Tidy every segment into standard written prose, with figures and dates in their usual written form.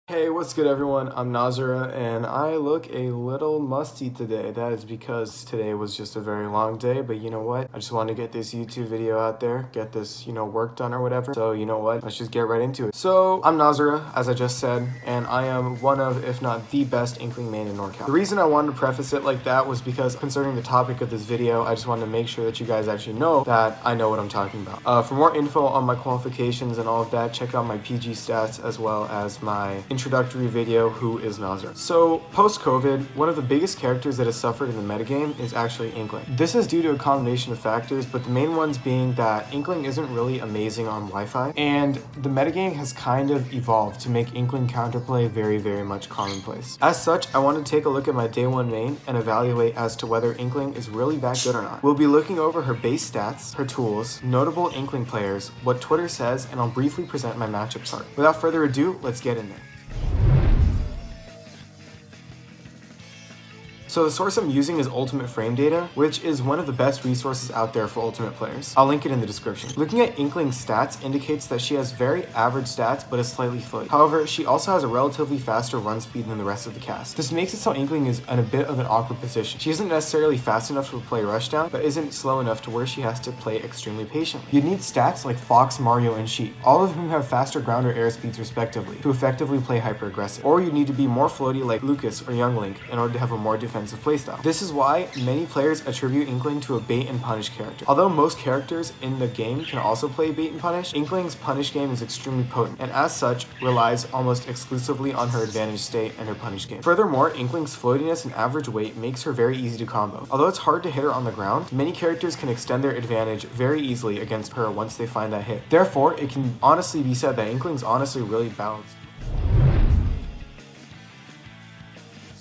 Hey, what's good everyone? I'm Nazara and I look a little musty today. That is because today was just a very long day, but you know what? I just wanted to get this YouTube video out there, get this, work done or whatever. So you know what? Let's just get right into it. So I'm Nazara, as I just said, and I am one of, if not the best Inkling main in NorCal. The reason I wanted to preface it like that was because concerning the topic of this video, I just wanted to make sure that you guys actually know that I know what I'm talking about. For more info on my qualifications and all of that, check out my PG stats as well as my introductory video, Who is Nazar. So post-COVID, one of the biggest characters that has suffered in the metagame is actually Inkling. This is due to a combination of factors, but the main ones being that Inkling isn't really amazing on Wi-Fi, and the metagame has kind of evolved to make Inkling counterplay very, very much commonplace. As such, I want to take a look at my day one main and evaluate as to whether Inkling is really that good or not. We'll be looking over her base stats, her tools, notable Inkling players, what Twitter says, and I'll briefly present my matchup chart. Without further ado, let's get in there. So the source I'm using is Ultimate Frame Data, which is one of the best resources out there for Ultimate players. I'll link it in the description. Looking at Inkling's stats indicates that she has very average stats, but is slightly floaty. However, she also has a relatively faster run speed than the rest of the cast. This makes it so Inkling is in a bit of an awkward position. She isn't necessarily fast enough to play Rushdown, but isn't slow enough to where she has to play extremely patiently. You'd need stats like Fox, Mario, and Sheep, all of whom have faster ground or air speeds respectively, to effectively play hyper-aggressive. Or you need to be more floaty like Lucas or Young Link in order to have a more defensive playstyle. This is why many players attribute Inkling to a bait and punish character. Although most characters in the game can also play bait and punish, Inkling's punish game is extremely potent, and as such, relies almost exclusively on her advantage state and her punish game. Furthermore, Inkling's floatiness and average weight makes her very easy to combo. Although it's hard to hit her on the ground, many characters can extend their advantage very easily against her once they find that hit. Therefore, it can honestly be said that Inkling's honestly really balanced.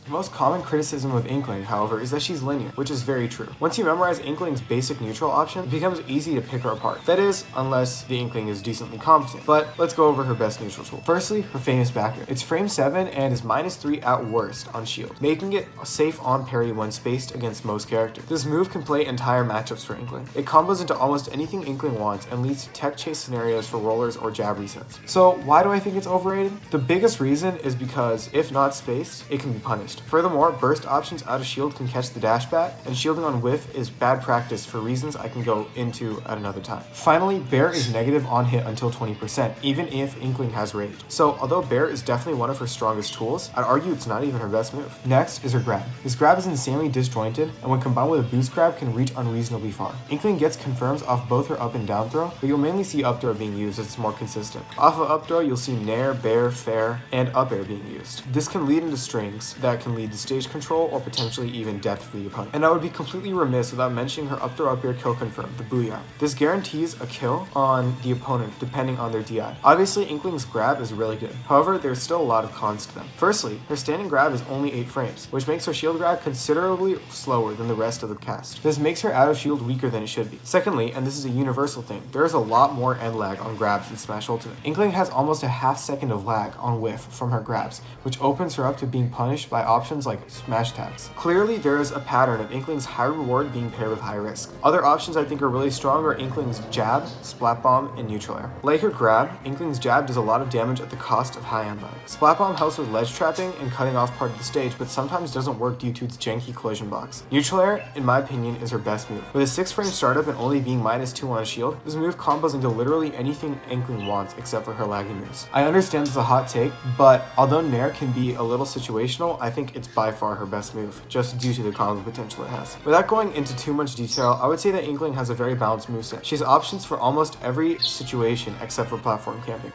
The most common criticism of Inkling, however, is that she's linear, which is very true. Once you memorize Inkling's basic neutral option, it becomes easy to pick her apart. That is, unless the Inkling is decently competent. But let's go over her best neutral tool. Firstly, her famous backer. It's frame 7 and is -3 at worst on shield, making it safe on parry when spaced against most characters. This move can play entire matchups for Inkling. It combos into almost anything Inkling wants and leads to tech chase scenarios for rollers or jab resets. So why do I think it's overrated? The biggest reason is because if not spaced, it can be punished. Furthermore, burst options out of shield can catch the dash back, and shielding on whiff is bad practice for reasons I can go into at another time. Finally, Bear is negative on hit until 20%, even if Inkling has rage. So although Bear is definitely one of her strongest tools, I'd argue it's not even her best move. Next is her grab. This grab is insanely disjointed, and when combined with a boost grab can reach unreasonably far. Inkling gets confirms off both her up and down throw, but you'll mainly see up throw being used as it's more consistent. Off of up throw, you'll see Nair, Bear, Fair, and up air being used. This can lead into strings that can lead to stage control or potentially even death for the opponent. And I would be completely remiss without mentioning her up throw up air kill confirm, the Booyah. This guarantees a kill on the opponent depending on their DI. Obviously, Inkling's grab is really good. However, there's still a lot of cons to them. Firstly, her standing grab is only 8 frames, which makes her shield grab considerably slower than the rest of the cast. This makes her out of shield weaker than it should be. Secondly, and this is a universal thing, there is a lot more end lag on grabs in Smash Ultimate. Inkling has almost a half second of lag on whiff from her grabs, which opens her up to being punished by options like smash tags. Clearly, there is a pattern of Inkling's high reward being paired with high risk. Other options I think are really strong are Inkling's jab, splat bomb, and neutral air. Like her grab, Inkling's jab does a lot of damage at the cost of high end lag. Splat bomb helps with ledge trapping and cutting off part of the stage, but sometimes doesn't work due to its janky collision box. Neutral air, in my opinion, is her best move. With a 6 frame startup and only being -2 on shield, this move combos into literally anything Inkling wants except for her laggy moves. I understand it's a hot take, but although Nair can be a little situational, I think it's by far her best move, just due to the combo potential it has. Without going into too much detail, I would say that Inkling has a very balanced moveset. She has options for almost every situation except for platform camping.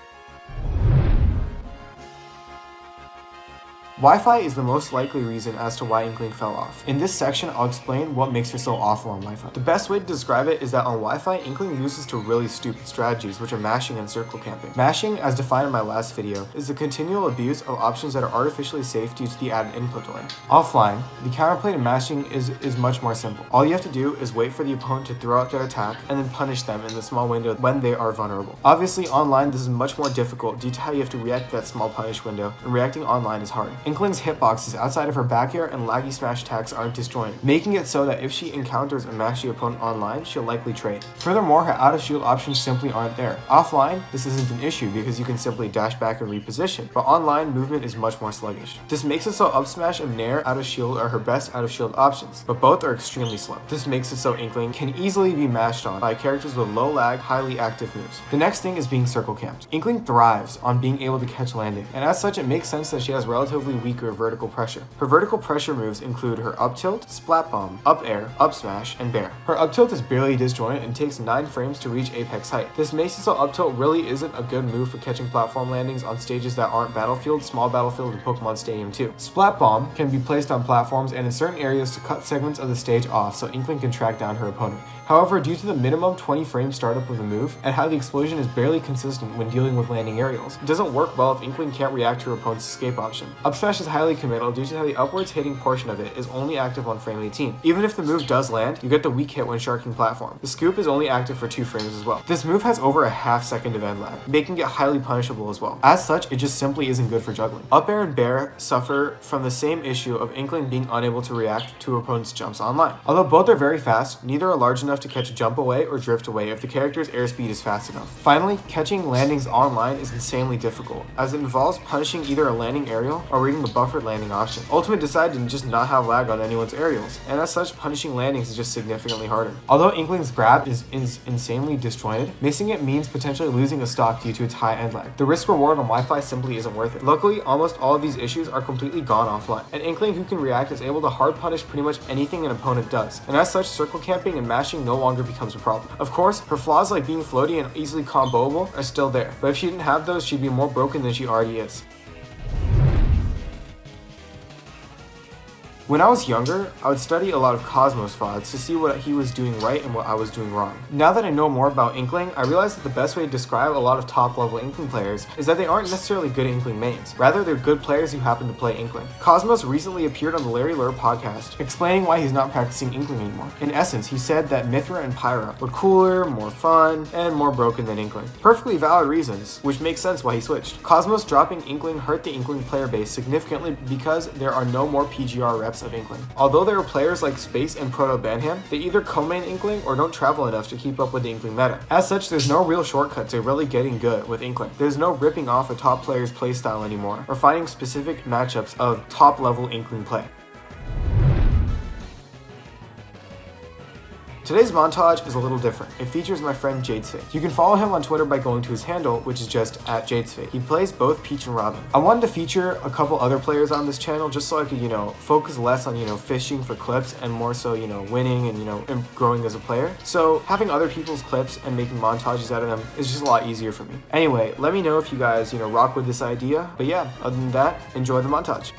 Wi-Fi is the most likely reason as to why Inkling fell off. In this section, I'll explain what makes her so awful on Wi-Fi. The best way to describe it is that on Wi-Fi, Inkling uses to really stupid strategies, which are mashing and circle camping. Mashing, as defined in my last video, is the continual abuse of options that are artificially safe due to the added input delay. Offline, the counterplay to mashing is much more simple. All you have to do is wait for the opponent to throw out their attack and then punish them in the small window when they are vulnerable. Obviously, online, this is much more difficult due to how you have to react to that small punish window, and reacting online is hard. Inkling's hitbox is outside of her back air and laggy smash attacks aren't disjointed, making it so that if she encounters a mashy opponent online, she'll likely trade. Furthermore, her out of shield options simply aren't there. Offline, this isn't an issue because you can simply dash back and reposition, but online, movement is much more sluggish. This makes it so up smash and nair out of shield are her best out of shield options, but both are extremely slow. This makes it so Inkling can easily be mashed on by characters with low lag, highly active moves. The next thing is being circle camped. Inkling thrives on being able to catch landing, and as such it makes sense that she has relatively weaker vertical pressure. Her vertical pressure moves include her up tilt, splat bomb, up air, up smash, and bair. Her up tilt is barely disjointed and takes 9 frames to reach apex height. This makes it so up tilt really isn't a good move for catching platform landings on stages that aren't Battlefield, Small Battlefield, and Pokemon Stadium 2. Splat bomb can be placed on platforms and in certain areas to cut segments of the stage off so Inkling can track down her opponent. However, due to the minimum 20 frame startup of the move, and how the explosion is barely consistent when dealing with landing aerials, it doesn't work well if Inkling can't react to her opponent's escape option. Up smash is highly committal due to how the upwards hitting portion of it is only active on frame 18. Even if the move does land, you get the weak hit when sharking platform. The scoop is only active for 2 frames as well. This move has over a half second of end lag, making it highly punishable as well. As such, it just simply isn't good for juggling. Up air and bair suffer from the same issue of Inkling being unable to react to her opponent's jumps online. Although both are very fast, neither are large enough to catch a jump away or drift away if the character's airspeed is fast enough. Finally, catching landings online is insanely difficult, as it involves punishing either a landing aerial or reading the buffered landing option. Ultimate decided to just not have lag on anyone's aerials, and as such, punishing landings is just significantly harder. Although Inkling's grab is insanely disjointed, missing it means potentially losing a stock due to its high end lag. The risk reward on Wi-Fi simply isn't worth it. Luckily, almost all of these issues are completely gone offline, and Inkling who can react is able to hard punish pretty much anything an opponent does, and as such, circle camping and mashing no longer becomes a problem. Of course, her flaws like being floaty and easily comboable are still there, but if she didn't have those, she'd be more broken than she already is. When I was younger, I would study a lot of Cosmos VODs to see what he was doing right and what I was doing wrong. Now that I know more about Inkling, I realize that the best way to describe a lot of top level Inkling players is that they aren't necessarily good Inkling mains. Rather, they're good players who happen to play Inkling. Cosmos recently appeared on the Larry Lure podcast, explaining why he's not practicing Inkling anymore. In essence, he said that Mythra and Pyra were cooler, more fun, and more broken than Inkling. Perfectly valid reasons, which makes sense why he switched. Cosmos dropping Inkling hurt the Inkling player base significantly because there are no more PGR reps of Inkling. Although there are players like Space and Proto Banham, they either co-main Inkling or don't travel enough to keep up with the Inkling meta. As such, there's no real shortcut to really getting good with Inkling. There's no ripping off a top player's playstyle anymore, or finding specific matchups of top level Inkling play. Today's montage is a little different. It features my friend Jadesfate. You can follow him on Twitter by going to his handle, which is just @Jadesfate. He plays both Peach and Robin. I wanted to feature a couple other players on this channel just so I could, focus less on, fishing for clips and more so, winning and, growing as a player. So having other people's clips and making montages out of them is just a lot easier for me. Anyway, let me know if you guys, rock with this idea. But yeah, other than that, enjoy the montage.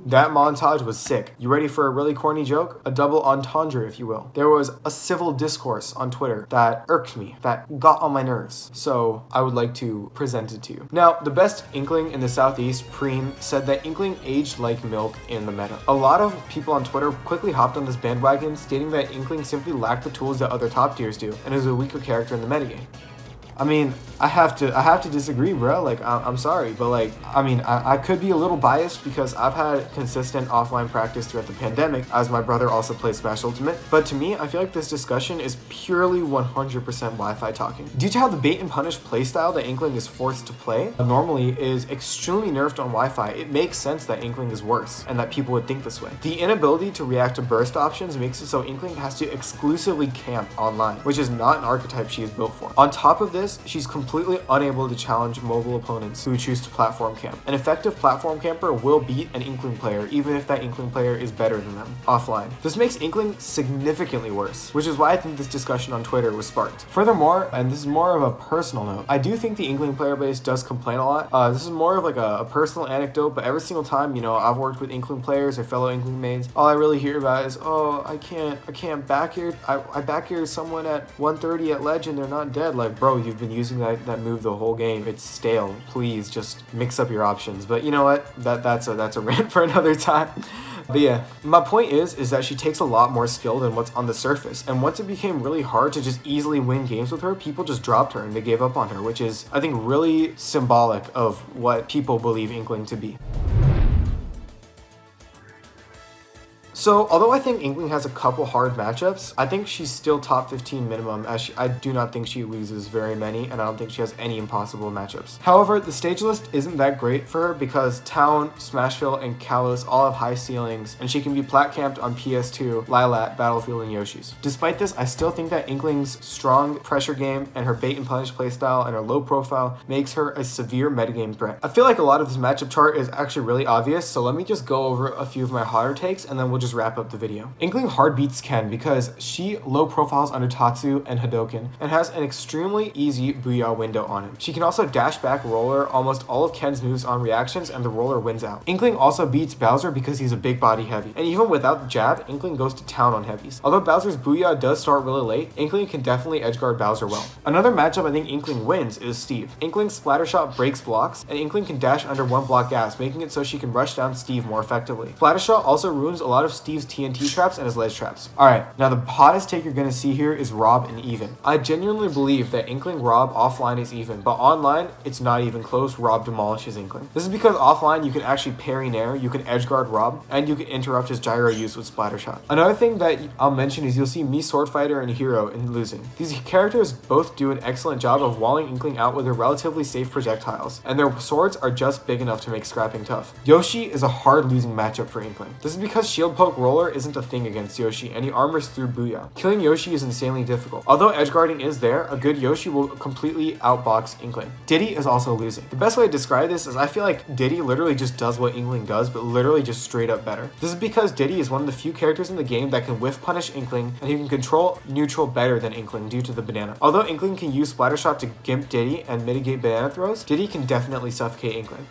That montage was sick. You ready for a really corny joke? A double entendre, if you will. There was a civil discourse on Twitter that irked me, that got on my nerves. So I would like to present it to you. Now, the best Inkling in the Southeast, Preem, said that Inkling aged like milk in the meta. A lot of people on Twitter quickly hopped on this bandwagon, stating that Inkling simply lacked the tools that other top tiers do, and is a weaker character in the metagame. I mean, I have to disagree, bro. Like, I'm sorry, but like, I mean, I could be a little biased because I've had consistent offline practice throughout the pandemic, as my brother also plays Smash Ultimate. But to me, I feel like this discussion is purely 100% Wi-Fi talking. Due to how the bait and punish playstyle that Inkling is forced to play normally is extremely nerfed on Wi-Fi, it makes sense that Inkling is worse and that people would think this way. The inability to react to burst options makes it so Inkling has to exclusively camp online, which is not an archetype she is built for. On top of this, she's completely unable to challenge mobile opponents who choose to platform camp. An effective platform camper will beat an Inkling player, even if that Inkling player is better than them offline. This makes Inkling significantly worse, which is why I think this discussion on Twitter was sparked. Furthermore, and this is more of a personal note, I do think the Inkling player base does complain a lot. This is more of like a personal anecdote, but every single time, you know, I've worked with Inkling players or fellow Inkling mains, all I really hear about is, oh, I can't back here. I back here someone at 130 at Legend, they're not dead. Like, bro, you've been using that move the whole game. It's stale. Please just mix up your options. But you know what? That's a rant for another time. But yeah, my point is that she takes a lot more skill than what's on the surface. And once it became really hard to just easily win games with her, people just dropped her and they gave up on her, which is, I think, really symbolic of what people believe Inkling to be. So, although I think Inkling has a couple hard matchups, I think she's still top 15 minimum, as I do not think she loses very many, and I don't think she has any impossible matchups. However, the stage list isn't that great for her because Town, Smashville, and Kalos all have high ceilings, and she can be plat camped on PS2, Lilat, Battlefield, and Yoshi's. Despite this, I still think that Inkling's strong pressure game and her bait and punish playstyle and her low profile makes her a severe metagame threat. I feel like a lot of this matchup chart is actually really obvious, so let me just go over a few of my hotter takes, and then we'll just wrap up the video. Inkling hard beats Ken because she low profiles under Tatsu and Hadoken and has an extremely easy Booyah window on him. She can also dash back roller almost all of Ken's moves on reactions and the roller wins out. Inkling also beats Bowser because he's a big body heavy, and even without the jab, Inkling goes to town on heavies. Although Bowser's Booyah does start really late, Inkling can definitely edgeguard Bowser well. Another matchup I think Inkling wins is Steve. Inkling's splatter shot breaks blocks, and Inkling can dash under one block gas, making it so she can rush down Steve more effectively. Splatter shot also ruins a lot of Steve's TNT traps and his ledge traps. Alright, now the hottest take you're gonna see here is Rob and even. I genuinely believe that Inkling Rob offline is even, but online, it's not even close. Rob demolishes Inkling. This is because offline you can actually parry nair, you can edgeguard Rob, and you can interrupt his gyro use with splatter shot. Another thing that I'll mention is you'll see me, Sword Fighter, and Hero in losing. These characters both do an excellent job of walling Inkling out with their relatively safe projectiles, and their swords are just big enough to make scrapping tough. Yoshi is a hard losing matchup for Inkling. This is because shield poke roller isn't a thing against Yoshi, and he armors through Booyah. Killing Yoshi is insanely difficult. Although edgeguarding is there, a good Yoshi will completely outbox Inkling. Diddy is also losing. The best way to describe this is I feel like Diddy literally just does what Inkling does, but literally just straight up better. This is because Diddy is one of the few characters in the game that can whiff punish Inkling, and he can control neutral better than Inkling due to the banana. Although Inkling can use splatter shot to gimp Diddy and mitigate banana throws, Diddy can definitely suffocate Inkling.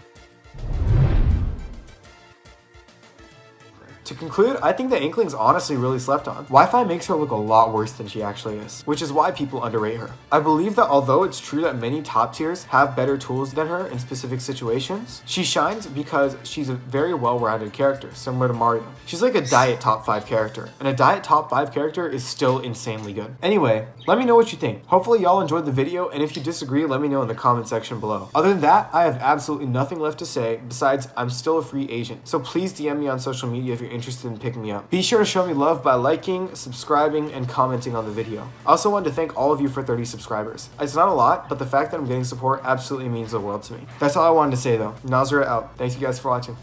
To conclude, I think that Inkling's honestly really slept on. Wi-Fi makes her look a lot worse than she actually is, which is why people underrate her. I believe that although it's true that many top tiers have better tools than her in specific situations, she shines because she's a very well-rounded character, similar to Mario. She's like a diet top 5 character, and a diet top 5 character is still insanely good. Anyway, let me know what you think. Hopefully y'all enjoyed the video, and if you disagree, let me know in the comment section below. Other than that, I have absolutely nothing left to say, besides I'm still a free agent, so please DM me on social media if you're interested in picking me up. Be sure to show me love by liking, subscribing, and commenting on the video. I also wanted to thank all of you for 30 subscribers. It's not a lot, but the fact that I'm getting support absolutely means the world to me. That's all I wanted to say though. Nazra out. Thanks you guys for watching.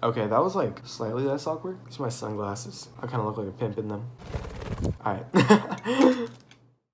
Okay, that was like slightly less awkward. These are my sunglasses. I kind of look like a pimp in them. Alright.